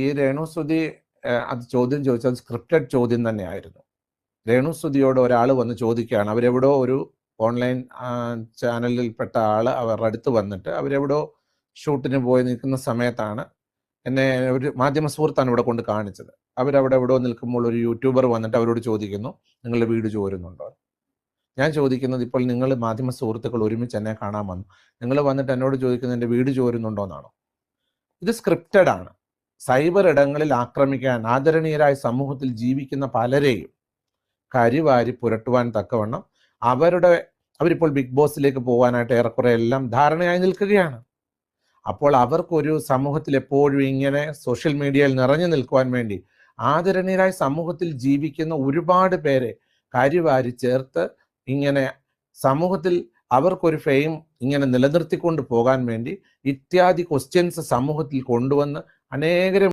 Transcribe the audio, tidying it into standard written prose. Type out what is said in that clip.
ഈ രേണുസുതി അത് ചോദ്യം ചോദിച്ചത് സ്ക്രിപ്റ്റഡ് ചോദ്യം തന്നെയായിരുന്നു. രേണുസുതിയോട് ഒരാൾ വന്ന് ചോദിക്കുകയാണ്. അവരെവിടോ ഒരു ഓൺലൈൻ ചാനലിൽപ്പെട്ട ആൾ അവരുടെ അടുത്ത് വന്നിട്ട് അവരെവിടോ ഷൂട്ടിന് പോയി നിൽക്കുന്ന സമയത്താണ് എന്നെ ഒരു മാധ്യമ സുഹൃത്താണ് ഇവിടെ കൊണ്ട് കാണിച്ചത്. അവരവിടെ എവിടോ നിൽക്കുമ്പോൾ ഒരു യൂട്യൂബർ വന്നിട്ട് അവരോട് ചോദിക്കുന്നു, നിങ്ങളുടെ വീട് ചോരുന്നുണ്ടോ? ഞാൻ ചോദിക്കുന്നത്, ഇപ്പോൾ നിങ്ങൾ മാധ്യമ സുഹൃത്തുക്കൾ ഒരുമിച്ച് എന്നെ കാണാൻ വന്നു, നിങ്ങൾ വന്നിട്ട് എന്നോട് ചോദിക്കുന്നത് എൻ്റെ വീട് ചോരുന്നുണ്ടോ എന്നാണോ? ഇത് സ്ക്രിപ്റ്റഡ് ആണ്. സൈബർ ഇടങ്ങളിൽ ആക്രമിക്കാൻ ആദരണീയരായ സമൂഹത്തിൽ ജീവിക്കുന്ന പലരെയും കരിവാരി പുരട്ടുവാൻ തക്കവണ്ണം അവരിപ്പോൾ ബിഗ് ബോസിലേക്ക് പോകാനായിട്ട് ഏറെക്കുറെ എല്ലാം ധാരണയായി നിൽക്കുകയാണ്. അപ്പോൾ അവർക്കൊരു സമൂഹത്തിൽ എപ്പോഴും ഇങ്ങനെ സോഷ്യൽ മീഡിയയിൽ നിറഞ്ഞു നിൽക്കുവാൻ വേണ്ടി ആദരണീയരായ സമൂഹത്തിൽ ജീവിക്കുന്ന ഒരുപാട് പേരെ കരിവാരി ചേർത്ത് ഇങ്ങനെ സമൂഹത്തിൽ അവർക്കൊരു ഫെയിം ഇങ്ങനെ നിലനിർത്തിക്കൊണ്ട് പോകാൻ വേണ്ടി ഇത്യാദി ക്വസ്റ്റ്യൻസ് സമൂഹത്തിൽ കൊണ്ടുവന്ന് അനേകരും